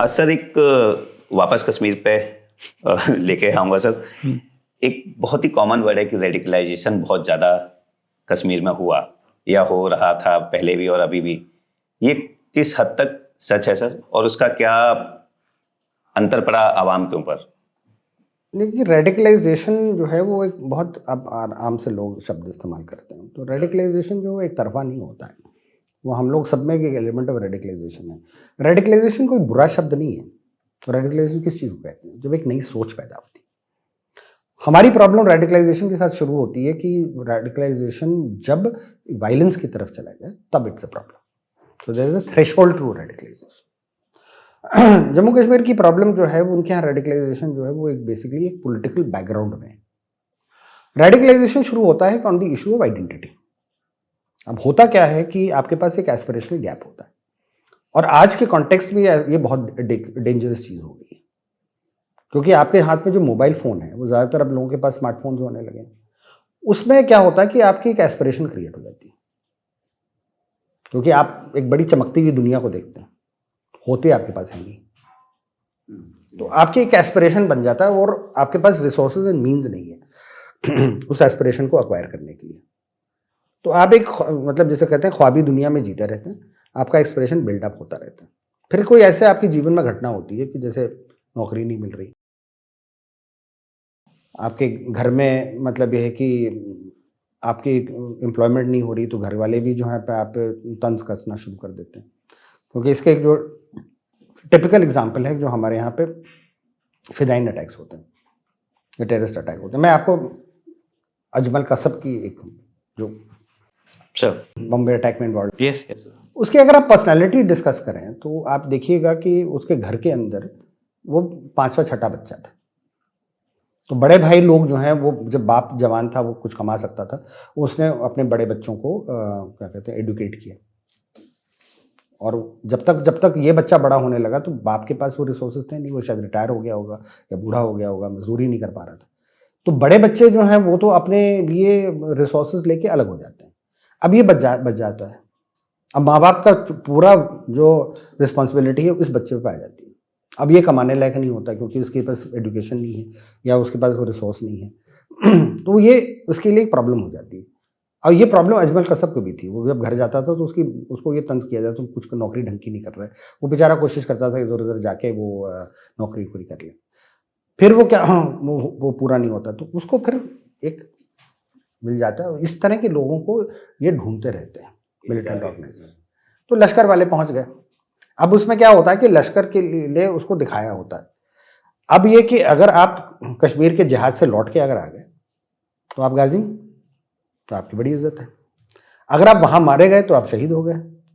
Sir एक वापस कश्मीर पे लेके आऊँगा सर। एक बहुत ही कॉमन वर्ड है कि रेडिकलाइजेशन बहुत ज़्यादा कश्मीर में हुआ या हो रहा था पहले भी और अभी भी। ये किस हद तक सच है सर, और उसका क्या अंतर पड़ा आवाम के ऊपर? देखिए, रेडिकलाइजेशन जो है वो एक बहुत अब आम से लोग शब्द इस्तेमाल करते हैं। तो रेडिकलाइजेशन जो एक तरफा नहीं होता है, वो हम लोग सब में एक एलिमेंट ऑफ रेडिकलाइजेशन है। रेडिकलाइजेशन कोई बुरा शब्द नहीं है। रेडिकलाइजेशन किस चीज़ को कहते हैं? जब एक नई सोच पैदा होती है। हमारी प्रॉब्लम रेडिकलाइजेशन के साथ शुरू होती है कि रेडिकलाइजेशन जब वायलेंस की तरफ चला जाए तब it's a problem. So there is a threshold to radicalization. Jammu Kashmir की प्रॉब्लम जो है वो उनके यहाँ रेडिकलाइजेशन जो है वो एक बेसिकली एक पॉलिटिकल बैकग्राउंड में है। रेडिकलाइजेशन शुरू होता है on the issue of identity. अब होता क्या है कि आपके पास एक एस्पिरेशनल गैप होता है, और आज के कॉन्टेक्स्ट में ये बहुत डेंजरस चीज हो गई है, क्योंकि आपके हाथ में जो मोबाइल फोन है वो ज्यादातर अब लोगों के पास स्मार्टफोन होने लगे हैं। उसमें क्या होता है कि आपकी एक एस्पिरेशन क्रिएट हो जाती है, क्योंकि आप एक बड़ी चमकती हुई दुनिया को देखते हैं, होते आपके पास है नहीं, तो आपकी एक एस्पिरेशन बन जाता है और आपके पास रिसोर्सेज एंड मींस नहीं है उस एस्पिरेशन को अक्वायर करने के लिए। तो आप एक मतलब जिसे कहते हैं ख्वाबी दुनिया में जीते रहते हैं, आपका एक्सप्रेशन बिल्डअप होता रहता है। फिर कोई ऐसे आपके जीवन में घटना होती है कि जैसे नौकरी नहीं मिल रही, आपके घर में मतलब यह है कि आपकी एम्प्लॉयमेंट नहीं हो रही, तो घर वाले भी जो है आप तंज कसना शुरू कर देते हैं। क्योंकि इसके एक जो टिपिकल एग्जाम्पल है जो हमारे यहाँ पे फिदाइन अटैक्स होते हैं या टेररिस्ट अटैक होते हैं। मैं आपको अजमल कसब की एक जो बॉम्बे अटैक में इन्वॉल्व, यस उसकी अगर आप पर्सनालिटी डिस्कस करें तो आप देखिएगा कि उसके घर के अंदर वो 5वां 6ठा बच्चा था। तो बड़े भाई लोग जो हैं वो जब बाप जवान था, वो कुछ कमा सकता था, उसने अपने बड़े बच्चों को क्या कहते हैं एडुकेट किया, और जब तक ये बच्चा बड़ा होने लगा तो बाप के पास वो रिसोर्सेज थे नहीं, वो शायद रिटायर हो गया होगा या बूढ़ा हो गया होगा, मजदूरी नहीं कर पा रहा था। तो बड़े बच्चे जो हैं वो तो अपने लिए रिसोर्सेज लेके अलग हो जाते हैं। अब ये बच जाता है। अब माँ बाप का पूरा जो रिस्पॉन्सिबिलिटी है इस बच्चे पे आ जाती है। अब ये कमाने लायक नहीं होता क्योंकि उसके पास एजुकेशन नहीं है या उसके पास वो रिसोर्स नहीं है तो ये उसके लिए एक प्रॉब्लम हो जाती है। और ये प्रॉब्लम अजमल कसब को भी थी। वो जब घर जाता था तो उसको ये तंज किया जाता, तो कुछ नौकरी ढंग की नहीं कर रहा है। वो बेचारा कोशिश करता था इधर उधर जाके वो नौकरी पूरी कर ले, फिर वो क्या वो पूरा नहीं होता तो उसको फिर एक मिल जाता है। इस तरह के लोगों को ये ढूंढते रहते हैं मिलिटेंट ऑर्गेनाइजेशन। तो लश्कर वाले पहुंच गए। अब उसमें क्या होता है कि लश्कर के लिए उसको दिखाया होता है। अब ये कि अगर आप कश्मीर के जिहाद से लौट के अगर आ गए तो आप गाजी, तो आपकी बड़ी इज्जत है। अगर आप वहां मारे गए तो आप शहीद हो गए,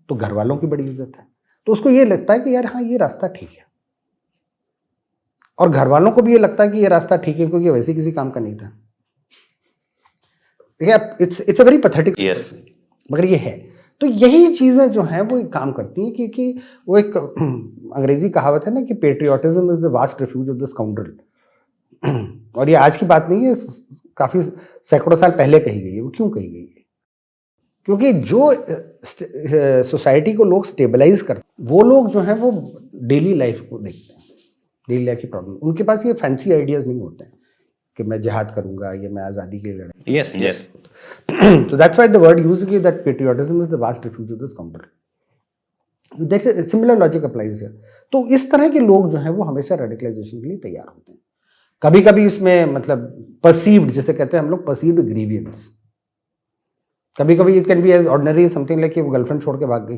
तो घर वालों की बड़ी इज्जत है। तो उसको ये लगता है कि यार हाँ ये रास्ता ठीक है, और घर वालों को भी ये लगता है कि ये रास्ता ठीक है क्योंकि वैसे किसी काम का नहीं था। इट्स अ वेरी पैथेटिक, मगर ये है। तो यही चीजें जो हैं वो काम करती हैं कि वो एक अंग्रेजी कहावत है ना कि patriotism is the vast refuse of the scoundrel. और ये आज की बात नहीं है, काफी सैकड़ों साल पहले कही गई है। वो क्यों कही गई है? क्योंकि जो सोसाइटी को लोग स्टेबलाइज करते, वो लोग जो हैं वो डेली लाइफ को देखते हैं, डेली लाइफ की प्रॉब्लम। उनके पास ये फैंसी आइडियाज नहीं होते हैं कि मैं जिहाद करूंगा या मैं आज़ादी के लिए लड़ूंगा। Yes yes. So that's why the word used कि that patriotism is the vast refuge of the scoundrel. That's a similar logic applies here. तो इस तरह के लोग जो हैं वो हमेशा रेडिकलाइजेशन के लिए तैयार होते हैं। कभी कभी इसमें मतलब परसीव्ड, जैसे कहते हैं हम लोग, परसीव्ड ग्रीवियंस। कभी कभी it can be as ordinary something like कि वो गर्लफ्रेंड छोड़ के भाग गई,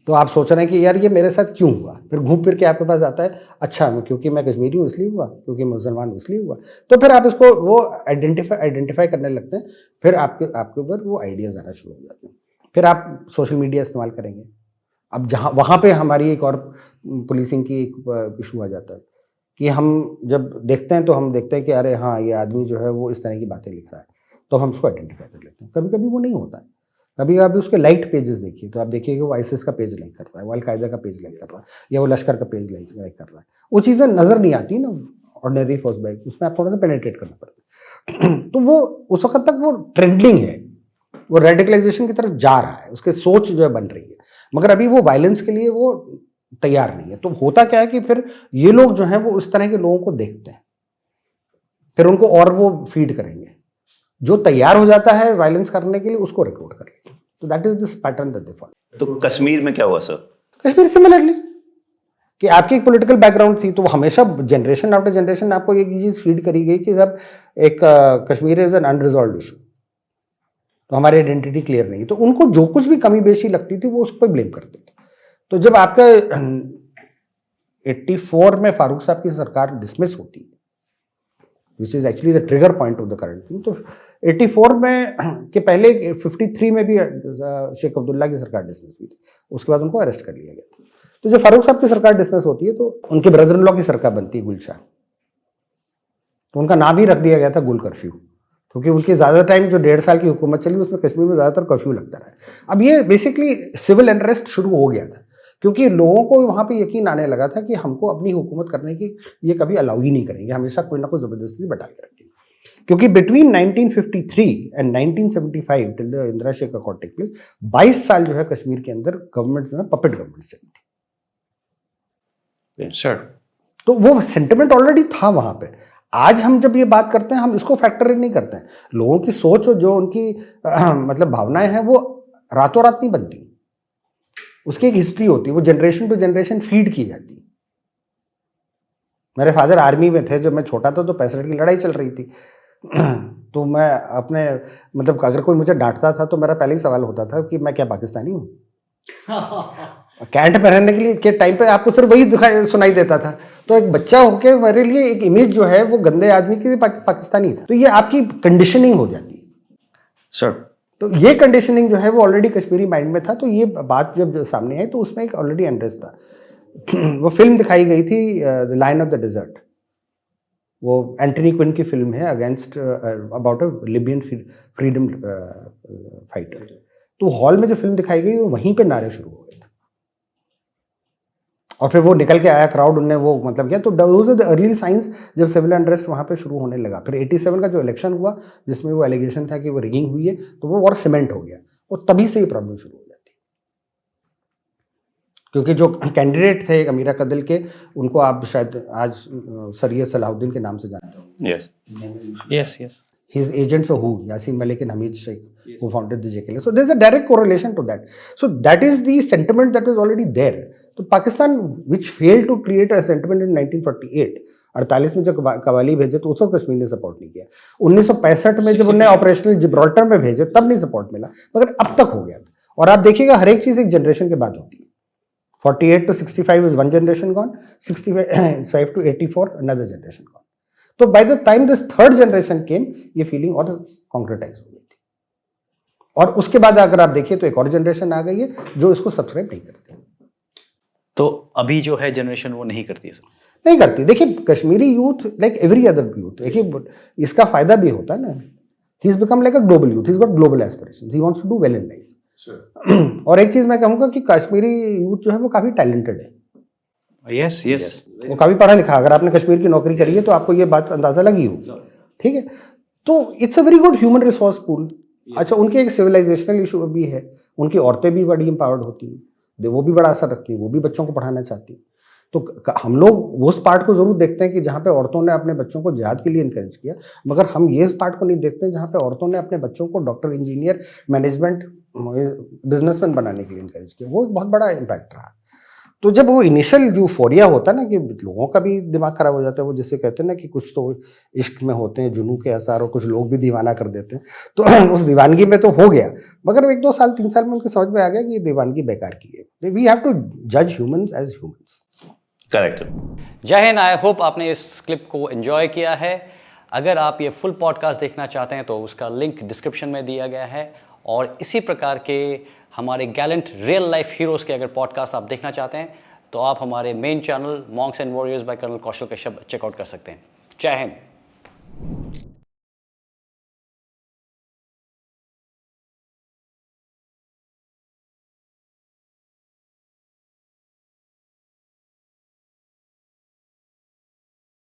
तो आप सोच रहे हैं कि यार ये मेरे साथ क्यों हुआ। फिर घूम फिर के आपके पास आता है, अच्छा क्योंकि मैं कश्मीरी हूँ इसलिए हुआ, क्योंकि मुसलमान हूँ इसलिए हुआ। तो फिर आप इसको वो आइडेंटिफाई करने लगते हैं। फिर आपके ऊपर वो आइडियाज आना शुरू हो जाते हैं। फिर आप सोशल मीडिया इस्तेमाल करेंगे। अब जहाँ वहाँ पे हमारी एक और पुलिसिंग की एक इशू आ जाता है कि हम जब देखते हैं तो हम देखते हैं कि अरे हाँ ये आदमी जो है वो इस तरह की बातें लिख रहा है, तो हम उसको आइडेंटिफाई कर लेते हैं। कभी कभी वो नहीं होता है। कभी आप उसके लाइक पेजेस देखिए तो आप देखिए कि वो आईसिस का पेज लाइक कर रहा है, वो अलकायदा का पेज लाइक कर रहा है, या वो लश्कर का पेज लाइक कर रहा है। वो चीज़ें नज़र नहीं आती ना ऑर्डिनरी फर्स्ट बाइक, उसमें आप थोड़ा सा पेनिट्रेट करना पड़ता है। तो वो उस वक्त तक वो ट्रेंडिंग है, वो रेडिकलाइजेशन की तरफ जा रहा है, उसकी सोच जो है बन रही है, मगर अभी वो वायलेंस के लिए वो तैयार नहीं है। तो होता क्या है कि फिर ये लोग जो हैं वो उस तरह के लोगों को देखते हैं, फिर उनको और वो फीड करेंगे। जो तैयार हो जाता है वायलेंस करने के लिए उसको रिक्रूट कर लेंगे। तो that is this pattern that they follow. तो कश्मीर में क्या हुआ सर? कश्मीर सिमिलरली, कि आपकी एक पॉलिटिकल बैकग्राउंड थी, तो हमेशा जनरेशन आफ्टर जनरेशन आपको एक चीज फीड करी गई कि जब एक Kashmir is an unresolved issue, तो हमारी आइडेंटिटी क्लियर नहीं, तो उनको जो कुछ भी कमी बेशी लगती थी वो उस पर ब्लेम करते थे। तो जब आपका 84 में फारूक साहब की सरकार डिसमिस होती है, which is actually the trigger point of the current thing, तो 84 में के पहले 53 में भी शेख अब्दुल्ला की सरकार डिसमिस हुई थी, उसके बाद उनको अरेस्ट कर लिया गया था। तो जब फारूक साहब की सरकार डिसमिस होती है तो उनके ब्रदर इन लॉ की सरकार बनती है गुलशाह, तो उनका नाम ही रख दिया गया था गुल कर्फ्यू, क्योंकि उनकी ज़्यादा टाइम जो 1.5 साल की हुकूमत चली उसमें कश्मीर में ज़्यादातर कर्फ्यू लगता रहा। अब ये बेसिकली सिविल अनरेस्ट शुरू हो गया था, क्योंकि लोगों को वहाँ पे यकीन आने लगा था कि हमको अपनी हुकूमत करने की ये कभी अलाउ ही नहीं करेंगे, हमेशा कोई ना कोई ज़बरदस्ती बैठा के रखेंगे। क्योंकि between 1953 and 1975 till the Indira Sheikh accord take place 22 साल जो है कश्मीर के अंदर गवर्नमेंट जो है पपेट गवर्नमेंट चली थी। Sure. तो वो सेंटिमेंट ऑलरेडी था वहां पे। आज हम जब ये बात करते हैं हम इसको फैक्टर इन नहीं करते हैं। लोगों की सोच और जो उनकी मतलब भावनाएं हैं वो रातों रात नहीं बनती, उसकी एक हिस्ट्री होती है, वो जनरेशन टू जनरेशन फीड की जाती है। मेरे फादर आर्मी में थे जब मैं छोटा था, तो 65 की लड़ाई चल रही थी। तो मैं अपने मतलब अगर कोई मुझे डांटता था तो मेरा पहले ही सवाल होता था कि मैं क्या पाकिस्तानी हूँ? कैंट पहनने के लिए के टाइम पे आपको सिर्फ वही सुनाई देता था। तो एक बच्चा होके मेरे लिए एक इमेज जो है वो गंदे आदमी की पाकिस्तानी था। तो ये आपकी कंडीशनिंग हो जाती है सर। तो ये कंडीशनिंग जो है वो ऑलरेडी कश्मीरी माइंड में था। तो ये बात जब जो सामने आई तो उसमें एक ऑलरेडी अनरेस्ट था। वो फिल्म दिखाई गई थी the lion of the desert, वो एंटनी क्विन की फिल्म है against about a Libyan freedom fighter. तो हॉल में जो फिल्म दिखाई गई वो वहीं पे नारे शुरू हो गए थे और फिर वो निकल के आया क्राउड, उनने वो मतलब किया। तो those are the early science जब सिविल अनरेस्ट वहाँ पे शुरू होने लगा। फिर 87 का जो इलेक्शन हुआ जिसमें वो एलिगेशन था कि वो रिगिंग हुई है, तो वो और सीमेंट हो गया और तभी से ये प्रॉब्लम शुरू हो जाती, क्योंकि जो कैंडिडेट थे अमीरा कदल के, उनको आप शायद आज सैयद सलाहुद्दीन के नाम से जानते हो। Yes Yes, yes. His agents were who? Yasin Malik and Hamid Sheikh, who founded the JKL. So there's a direct correlation to that. So that is the sentiment that was already there. तो Pakistan, which failed to create a sentiment in 1948, 48 में जब कवाली भेजे तो उसको कश्मीर ने support नहीं किया। 1965 में जब उन्हें ऑपरेशनल जिब्राल्टर में भेजे तब नहीं सपोर्ट मिला, मगर अब तक हो गया था। और आप देखिएगा हर एक चीज एक जनरेशन के बाद होती है। 48 to 65 is one generation gone, 65 to 84 another generation gone. तो by the time this third generation came, ये फीलिंग और कॉन्क्रेटाइज हो गई थी। और उसके बाद अगर आप देखिए तो एक और जनरेशन आ गई है जो इसको सब्सक्राइब नहीं करती। तो अभी जो है जनरेशन वो नहीं करती है सर? नहीं करती। देखिए Kashmiri youth like every other youth, देखिए इसका फायदा भी होता है ना, he is become like a global youth, he is got global aspirations, he wants to do well in life. और एक चीज मैं कहूंगा कि कश्मीरी यूथ जो है वो काफी टैलेंटेड है। Yes yes. वो काफी पढ़ा लिखा, अगर आपने कश्मीर की नौकरी करी है तो आपको ये बात अंदाजा लगी होगी, ठीक है। तो it's a very good human resource pool. अच्छा, उनके एक सिविलाइजेशनल इशू भी है, उनकी औरतें भी बड़ी एम्पावर्ड होती हैं, वो भी बड़ा असर रखती हैं, वो भी बच्चों को पढ़ाना चाहती हैं। तो हम लोग उस पार्ट को जरूर देखते हैं कि जहाँ पे औरतों ने अपने बच्चों को जिहाद के लिए इनकरेज किया, मगर हम ये पार्ट को नहीं देखते हैं जहाँ पे औरतों ने अपने बच्चों को डॉक्टर, इंजीनियर, मैनेजमेंट, बिजनेसमैन बनाने के लिए इनकरेज किया। वो एक बहुत बड़ा इम्पैक्ट रहा। तो जब वो इनिशियल जो यूफोरिया होता है ना, कि लोगों का भी दिमाग खराब हो जाता है, वो जिसे कहते हैं ना कि कुछ तो इश्क में होते हैं जुनू के आसार और कुछ लोग भी दीवाना कर देते हैं, तो उस दीवानगी में तो हो गया, मगर 1-2 साल 3 साल में उनके समझ में आ गया कि ये दीवानगी बेकार की है। वी हैव टू जज ह्यूमंस एज ह्यूमंस। करेक्ट। जय हिंद। आई होप आपने इस क्लिप को एंजॉय किया है। अगर आप ये फुल पॉडकास्ट देखना चाहते हैं तो उसका लिंक डिस्क्रिप्शन में दिया गया है, और इसी प्रकार के हमारे गैलेंट रियल लाइफ हीरोज़ के अगर पॉडकास्ट आप देखना चाहते हैं तो आप हमारे main channel monks and warriors by colonel Kaushal Kashyap check out कर सकते हैं। जय हिंद।